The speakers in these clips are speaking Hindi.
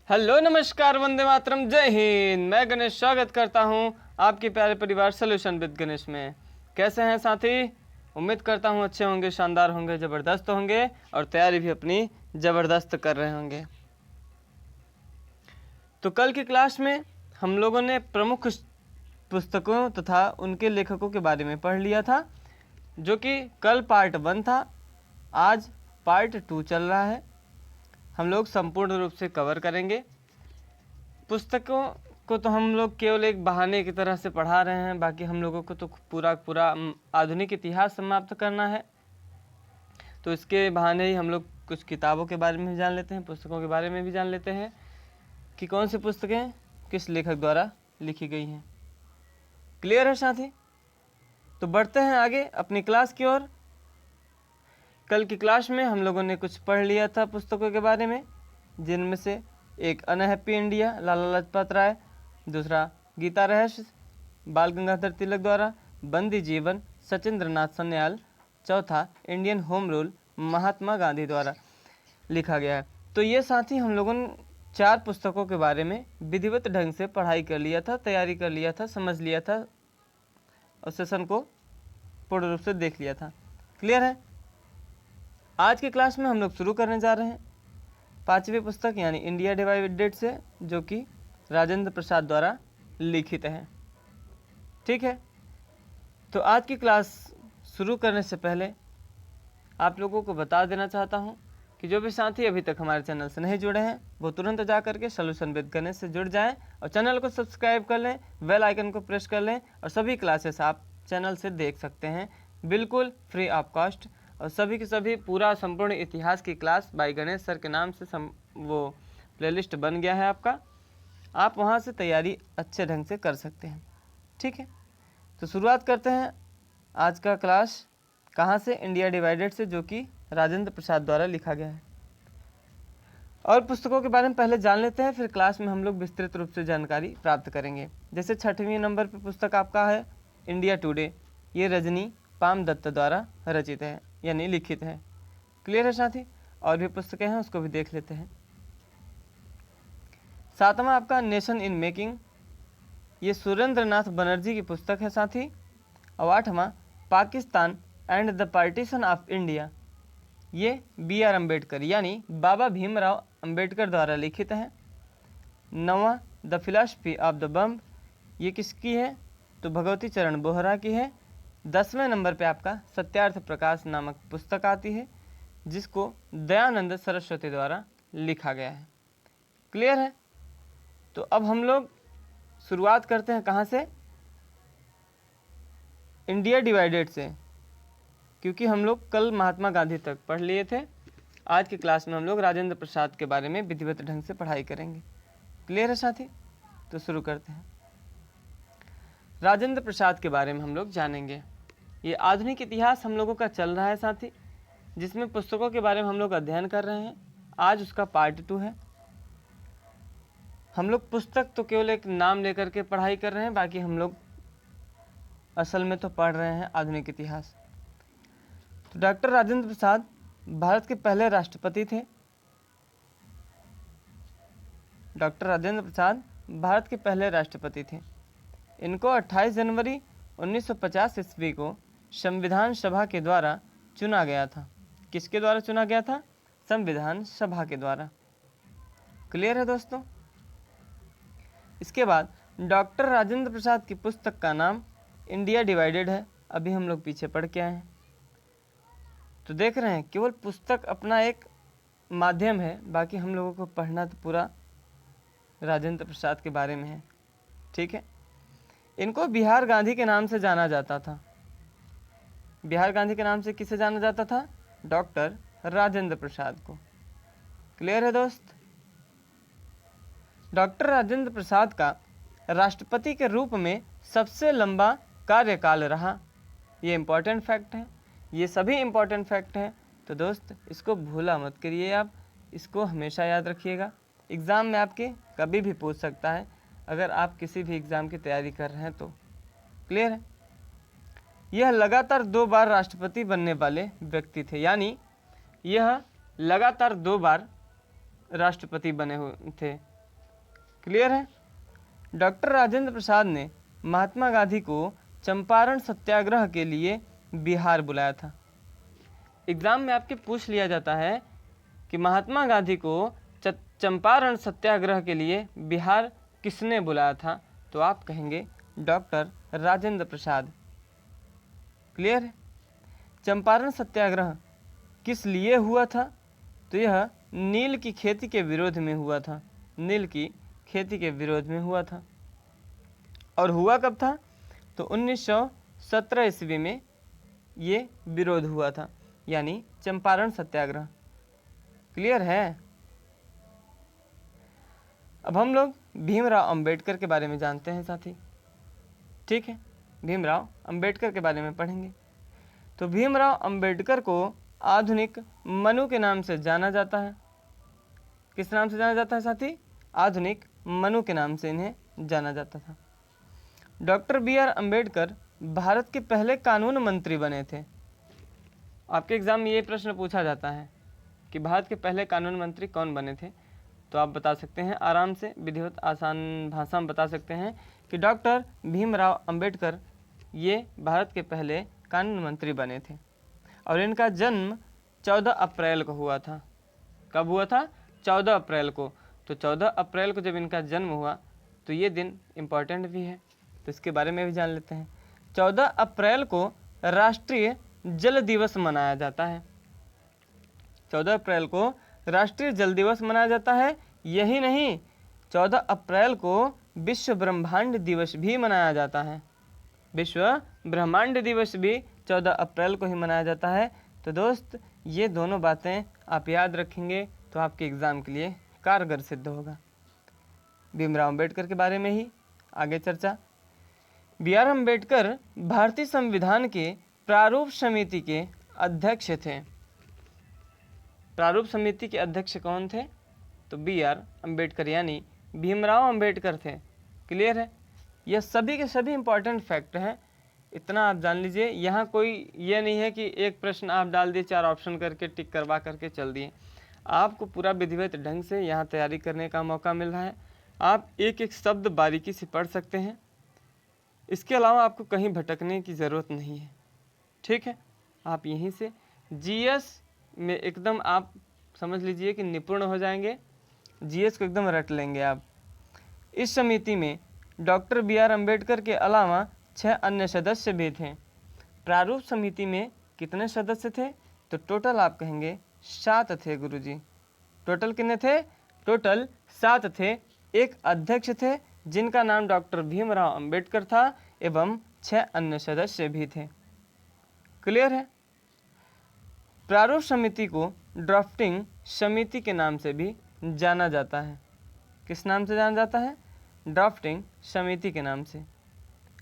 हेलो नमस्कार वंदे मातरम जय हिंद। मैं गणेश स्वागत करता हूं आपके प्यारे परिवार सॉल्यूशन विद गणेश में। कैसे हैं साथी? उम्मीद करता हूं अच्छे होंगे, शानदार होंगे, ज़बरदस्त होंगे और तैयारी भी अपनी ज़बरदस्त कर रहे होंगे। तो कल की क्लास में हम लोगों ने प्रमुख पुस्तकों तथा उनके लेखकों के बारे में पढ़ लिया था, जो कि कल पार्ट 1 था। आज पार्ट 2 चल रहा है। हम लोग संपूर्ण रूप से कवर करेंगे। पुस्तकों को तो हम लोग केवल एक बहाने की तरह से पढ़ा रहे हैं, बाकी हम लोगों को तो पूरा आधुनिक इतिहास समाप्त करना है। तो इसके बहाने ही हम लोग कुछ किताबों के बारे में भी जान लेते हैं, पुस्तकों के बारे में भी जान लेते हैं कि कौन सी पुस्तकें किस लेखक द्वारा लिखी गई हैं। क्लियर है साथी? तो बढ़ते हैं आगे अपनी क्लास की ओर। कल की क्लास में हम लोगों ने कुछ पढ़ लिया था पुस्तकों के बारे में, जिनमें से एक अनहैप्पी इंडिया लाला लाजपत राय, दूसरा गीता रहस्य बाल गंगाधर तिलक द्वारा, बंदी जीवन सचिंद्र नाथ सन्याल, चौथा Indian home rule Mahatma Gandhi द्वारा लिखा गया है। तो ये साथी हम लोगों ने 4 पुस्तकों के बारे में विधिवत ढंग से पढ़ाई कर लिया था, तैयारी कर लिया था, समझ लिया था और सेशन को पूर्ण रूप से देख लिया था। क्लियर है? आज की क्लास में हम लोग शुरू करने जा रहे हैं 5वीं पुस्तक यानी इंडिया डिवाइडेड से, जो कि राजेंद्र प्रसाद द्वारा लिखित है। ठीक है, तो आज की क्लास शुरू करने से पहले आप लोगों को बता देना चाहता हूं कि जो भी साथी अभी तक हमारे चैनल से नहीं जुड़े हैं वो तुरंत जा करके सॉल्यूशन विद गणेश से जुड़ जाएं और चैनल को सब्सक्राइब कर लें, बेल आइकन को प्रेस कर लें और सभी क्लासेस आप चैनल से देख सकते हैं बिल्कुल फ्री ऑफ कॉस्ट। और सभी के सभी पूरा संपूर्ण इतिहास की क्लास बाय गणेश सर के नाम से वो प्लेलिस्ट बन गया है आपका। आप वहां से तैयारी अच्छे ढंग से कर सकते हैं। ठीक है, तो शुरुआत करते हैं आज का क्लास कहाँ से? इंडिया डिवाइडेड से, जो कि राजेंद्र प्रसाद द्वारा लिखा गया है। और पुस्तकों के बारे में पहले जान लेते हैं, फिर क्लास में हम लोग विस्तृत रूप से जानकारी प्राप्त करेंगे। जैसे 6वें नंबर पर पुस्तक आपका है इंडिया टुडे। ये रजनी पाम दत्त द्वारा रचित है यानी लिखित है। क्लियर है साथी? और भी पुस्तकें हैं, उसको भी देख लेते हैं। 7वां आपका नेशन इन मेकिंग, ये सुरेंद्र नाथ बनर्जी की पुस्तक है साथी। और 8वां Pakistan and the partition of India, ये BR अम्बेडकर यानी बाबा भीमराव अम्बेडकर द्वारा लिखित है। 9वां the philosophy of the bomb, ये किसकी है? तो भगवती चरण बोहरा की है। 10वें नंबर पे आपका सत्यार्थ प्रकाश नामक पुस्तक आती है, जिसको दयानंद सरस्वती द्वारा लिखा गया है। क्लियर है? तो अब हम लोग शुरुआत करते हैं कहाँ से? इंडिया डिवाइडेड से, क्योंकि हम लोग कल महात्मा गांधी तक पढ़ लिए थे। आज की क्लास में हम लोग राजेंद्र प्रसाद के बारे में विधिवत ढंग से पढ़ाई करेंगे। क्लियर है साथी? तो शुरू करते हैं। राजेंद्र प्रसाद के बारे में हम लोग जानेंगे। ये आधुनिक इतिहास हम लोगों का चल रहा है साथी, जिसमें पुस्तकों के बारे में हम लोग अध्ययन कर रहे हैं। आज उसका पार्ट 2 है। हम लोग पुस्तक तो केवल एक नाम लेकर के पढ़ाई कर रहे हैं, बाकी हम लोग असल में तो पढ़ रहे हैं आधुनिक इतिहास। तो डॉक्टर राजेंद्र प्रसाद भारत के पहले राष्ट्रपति थे। डॉक्टर राजेंद्र प्रसाद भारत के पहले राष्ट्रपति थे। इनको 28 जनवरी 1950 ईस्वी को संविधान सभा के द्वारा चुना गया था। किसके द्वारा चुना गया था? संविधान सभा के द्वारा। क्लियर है दोस्तों? इसके बाद डॉक्टर राजेंद्र प्रसाद की पुस्तक का नाम इंडिया डिवाइडेड है। अभी हम लोग पीछे पढ़ के आए हैं, तो देख रहे हैं केवल पुस्तक अपना एक माध्यम है, बाकी हम लोगों को पढ़ना तो पूरा राजेंद्र प्रसाद के बारे में है। ठीक है, इनको बिहार गांधी के नाम से जाना जाता था। बिहार गांधी के नाम से किसे जाना जाता था? डॉक्टर राजेंद्र प्रसाद को। क्लियर है दोस्त? डॉक्टर राजेंद्र प्रसाद का राष्ट्रपति के रूप में सबसे लंबा कार्यकाल रहा। ये इम्पोर्टेंट फैक्ट है, ये सभी इम्पोर्टेंट फैक्ट हैं। तो दोस्त इसको भूला मत करिए, आप इसको हमेशा याद रखिएगा। एग्ज़ाम में आपके कभी भी पूछ सकता है, अगर आप किसी भी एग्ज़ाम की तैयारी कर रहे हैं तो। क्लियर है? यह लगातार 2 बार राष्ट्रपति बनने वाले व्यक्ति थे, यानी यह लगातार 2 बार राष्ट्रपति बने हुए थे। क्लियर है। डॉक्टर राजेंद्र प्रसाद ने महात्मा गांधी को चंपारण सत्याग्रह के लिए बिहार बुलाया था। एग्जाम में आपके पूछ लिया जाता है कि महात्मा गांधी को चंपारण सत्याग्रह के लिए बिहार किसने बुलाया था, तो आप कहेंगे डॉक्टर राजेंद्र प्रसाद। क्लियर है। चंपारण सत्याग्रह किस लिए हुआ था, तो यह नील की खेती के विरोध में हुआ था। नील की खेती के विरोध में हुआ था। और हुआ कब था, तो 1917 ईस्वी में ये विरोध हुआ था, यानी चंपारण सत्याग्रह। क्लियर है। अब हम लोग भीमराव अंबेडकर के बारे में जानते हैं साथी। ठीक है, भीमराव अंबेडकर के बारे में पढ़ेंगे। तो भीमराव अंबेडकर को आधुनिक मनु के नाम से जाना जाता है। किस नाम से जाना जाता है साथी? आधुनिक मनु के नाम से इन्हें जाना जाता था। Doctor B R Ambedkar Bharat के पहले कानून मंत्री बने थे। आपके एग्जाम में ये प्रश्न पूछा जाता है कि भारत के पहले कानून मंत्री कौन बने थे, तो आप बता सकते हैं आराम से, विधिवत आसान भाषा में बता सकते हैं कि डॉक्टर भीमराव अंबेडकर ये भारत के पहले कानून मंत्री बने थे। और इनका जन्म 14 अप्रैल को हुआ था। कब हुआ था? 14 अप्रैल को। तो 14 अप्रैल को जब इनका जन्म हुआ तो ये दिन इम्पॉर्टेंट भी है, तो इसके बारे में भी जान लेते हैं। 14 अप्रैल को राष्ट्रीय जल दिवस मनाया जाता है। 14 अप्रैल को राष्ट्रीय जल दिवस मनाया जाता है। यही नहीं, 14 अप्रैल को विश्व ब्रह्मांड दिवस भी मनाया जाता है। विश्व ब्रह्मांड दिवस भी 14 अप्रैल को ही मनाया जाता है। तो दोस्त, ये दोनों बातें आप याद रखेंगे तो आपके एग्ज़ाम के लिए कारगर सिद्ध होगा। भीमराव अंबेडकर के बारे में ही आगे चर्चा। बी आर अम्बेडकर भारतीय संविधान के प्रारूप समिति के अध्यक्ष थे। प्रारूप समिति के अध्यक्ष कौन थे? तो बी आर अम्बेडकर, यानी भीमराव अंबेडकर थे। क्लियर है। यह सभी के सभी इंपॉर्टेंट फैक्ट हैं, इतना आप जान लीजिए। यहाँ कोई ये नहीं है कि एक प्रश्न आप डाल दिए, 4 ऑप्शन करके टिक करवा करके चल दिए। आपको पूरा विधिवत ढंग से यहाँ तैयारी करने का मौका मिल रहा है। आप एक एक शब्द बारीकी से पढ़ सकते हैं। इसके अलावा आपको कहीं भटकने की ज़रूरत नहीं है। ठीक है, आप यहीं से जीएस में एकदम आप समझ लीजिए कि निपुण हो जाएंगे। जीएस को एकदम रट लेंगे आप। इस समिति में डॉक्टर बी आर अम्बेडकर के अलावा 6 अन्य सदस्य भी थे। प्रारूप समिति में कितने सदस्य थे? तो टोटल आप कहेंगे 7 थे गुरुजी। टोटल कितने थे? टोटल 7 थे। एक अध्यक्ष थे जिनका नाम डॉक्टर भीमराव अंबेडकर था, एवं 6 अन्य सदस्य भी थे। क्लियर है। प्रारूप समिति को ड्राफ्टिंग समिति के नाम से भी जाना जाता है। किस नाम से जाना जाता है? ड्राफ्टिंग समिति के नाम से।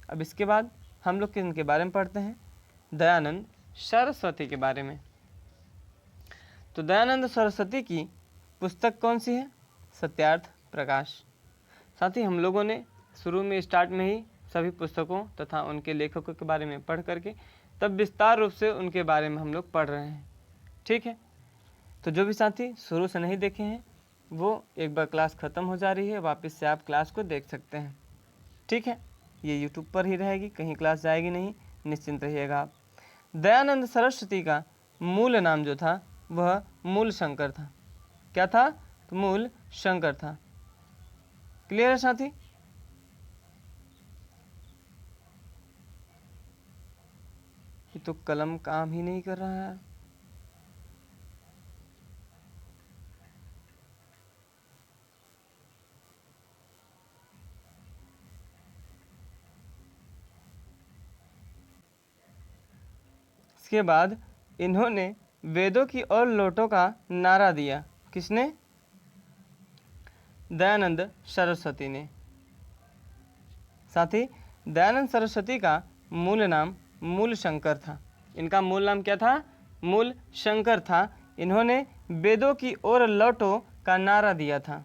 अब इसके बाद हम लोग किनके बारे में पढ़ते हैं? दयानंद सरस्वती के बारे में। तो दयानंद सरस्वती की पुस्तक कौन सी है? सत्यार्थ प्रकाश। साथ ही हम लोगों ने शुरू में स्टार्ट में ही सभी पुस्तकों तथा उनके लेखकों के बारे में पढ़ करके तब विस्तार रूप से उनके बारे में हम लोग पढ़ रहे हैं। ठीक है, तो जो भी साथी शुरू से नहीं देखे हैं वो एक बार क्लास ख़त्म हो जा रही है, वापस से आप क्लास को देख सकते हैं। ठीक है, ये यूट्यूब पर ही रहेगी, कहीं क्लास जाएगी नहीं, निश्चिंत रहिएगा आप। दयानंद सरस्वती का मूल नाम जो था वह मूल शंकर था। क्या था? तो मूल शंकर था। क्लियर है साथी? ये तो कलम काम ही नहीं कर रहा है। इसके बाद इन्होंने वेदों की ओर लौटो का नारा दिया। किसने? दयानंद सरस्वती ने। साथ ही दयानंद सरस्वती का मूल नाम मूल शंकर था। इनका मूल नाम क्या था? मूल शंकर था। इन्होंने वेदों की ओर लौटो का नारा दिया था।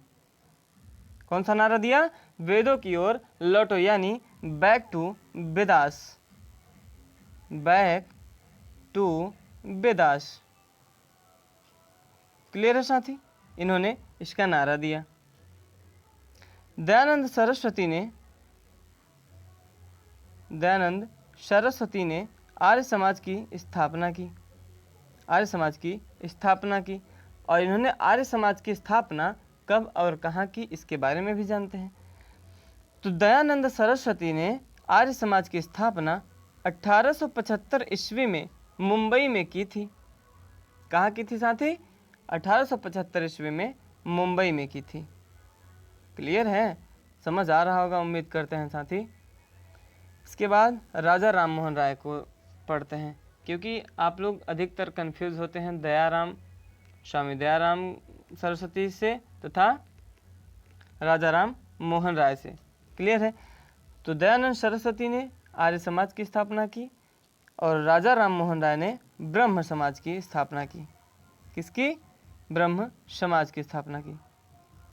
कौन सा नारा दिया? वेदों की ओर लौटो, यानी back to Vedas. Back to Vedas. Clear है साथी? इन्होंने इसका नारा दिया। दयानंद सरस्वती ने आर्य समाज की स्थापना की और इन्होंने आर्य समाज की स्थापना कब और कहाँ की, इसके बारे में भी जानते हैं। तो दयानंद सरस्वती ने आर्य समाज की स्थापना 1875 ईस्वी में मुंबई में की थी। कहाँ की थी साथी? 1875 ईस्वी में मुंबई में की थी। क्लियर है? समझ आ रहा होगा उम्मीद करते हैं साथी। इसके बाद राजा राम मोहन राय को पढ़ते हैं, क्योंकि आप लोग अधिकतर कंफ्यूज होते हैं स्वामी दयाराम सरस्वती से तथा राजा राम मोहन राय से। क्लियर है? तो दयानंद सरस्वती ने आर्य समाज की स्थापना की और राजा राम मोहन राय ने ब्रह्म समाज की स्थापना की। किसकी? ब्रह्म समाज की स्थापना की।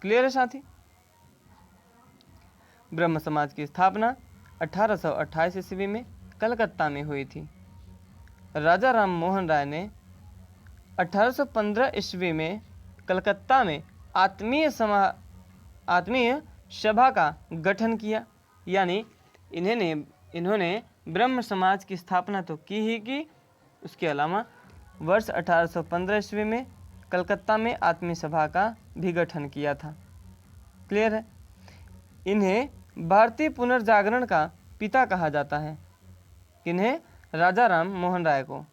क्लियर है साथी? ब्रह्म समाज की स्थापना 1828 ईस्वी में कलकत्ता में हुई थी। राजा राम मोहन राय ने 1815 ईस्वी में कलकत्ता में आत्मीय सभा का गठन किया। यानी इन्होंने ब्रह्म समाज की स्थापना तो की ही की, उसके अलावा वर्ष 1815 ईस्वी में कलकत्ता में आत्मीय सभा का भी गठन किया था। क्लियर है? इन्हें भारतीय पुनर्जागरण का पिता कहा जाता है। किन्हें? राजा राम मोहन राय को।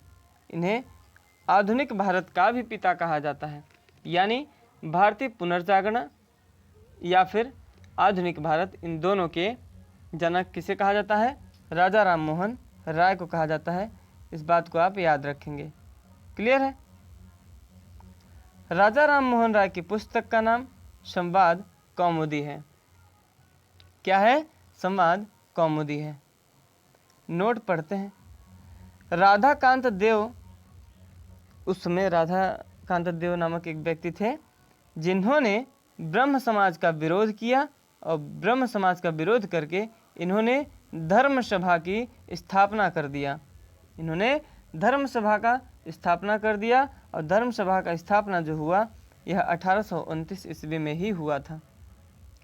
इन्हें आधुनिक भारत का भी पिता कहा जाता है। यानी भारतीय पुनर्जागरण या फिर आधुनिक भारत, इन दोनों के जनक किसे कहा जाता है? राजा राम मोहन राय को कहा जाता है। इस बात को आप याद रखेंगे। क्लियर है? राजा राम मोहन राय की पुस्तक का नाम संवाद कौमुदी है। क्या है? संवाद कौमुदी है। नोट पढ़ते हैं। राधाकांत देव, उस समय राधाकांत देव नामक एक व्यक्ति थे जिन्होंने ब्रह्म समाज का विरोध किया और ब्रह्म समाज का विरोध करके इन्होंने धर्म सभा की स्थापना कर दिया। इन्होंने धर्म सभा का स्थापना कर दिया और धर्म सभा का स्थापना जो हुआ यह 1829 ईस्वी में ही हुआ था।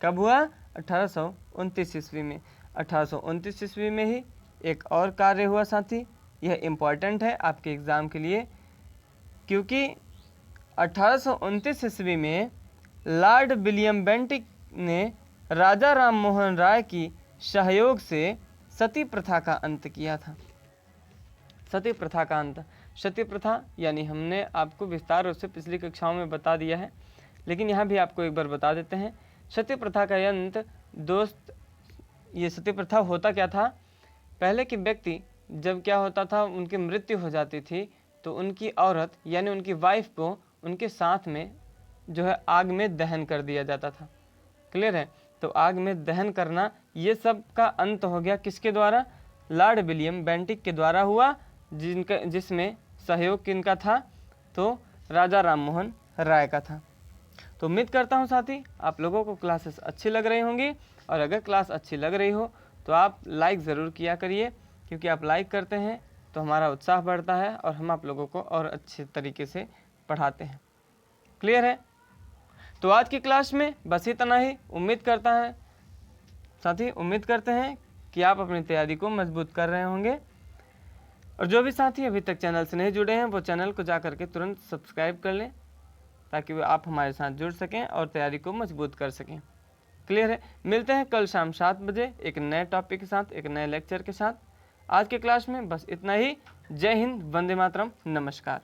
कब हुआ? 1829 ईस्वी में। 1829 ईस्वी में ही एक और कार्य हुआ साथी, यह इम्पॉर्टेंट है आपके एग्ज़ाम के लिए, क्योंकि 1829 ईस्वी में लॉर्ड विलियम बेंटिक ने राजा राम मोहन राय की सहयोग से सती प्रथा का अंत किया था। सती प्रथा का अंत, सती प्रथा यानी हमने आपको विस्तार रूप से पिछली कक्षाओं में बता दिया है, लेकिन यहाँ भी आपको एक बार बता देते हैं। सती प्रथा का अंत दोस्त, ये सती प्रथा होता क्या था? पहले के व्यक्ति जब क्या होता था, उनकी मृत्यु हो जाती थी तो उनकी औरत यानी उनकी वाइफ को उनके साथ में जो है आग में दहन कर दिया जाता था। क्लियर है? तो आग में दहन करना, ये सब का अंत हो गया किसके द्वारा? लॉर्ड विलियम बेंटिक के द्वारा हुआ, जिसमें सहयोग किनका था? तो राजा राम मोहन राय का था। तो उम्मीद करता हूँ साथी आप लोगों को क्लासेस अच्छी लग रही होंगी, और अगर क्लास अच्छी लग रही हो तो आप लाइक ज़रूर किया करिए, क्योंकि आप लाइक करते हैं तो हमारा उत्साह बढ़ता है और हम आप लोगों को और अच्छे तरीके से पढ़ाते हैं। क्लियर है? तो आज की क्लास में बस इतना ही। उम्मीद करता है साथी, उम्मीद करते हैं कि आप अपनी तैयारी को मजबूत कर रहे होंगे, और जो भी साथी अभी तक चैनल से नहीं जुड़े हैं वो चैनल को जा करके तुरंत सब्सक्राइब कर लें, ताकि आप हमारे साथ जुड़ सकें और तैयारी को मजबूत कर सकें। क्लियर है? मिलते हैं कल शाम 7 बजे एक नए टॉपिक के साथ, एक नए लेक्चर के साथ। आज के क्लास में बस इतना ही। जय हिंद, वंदे मातरम, नमस्कार।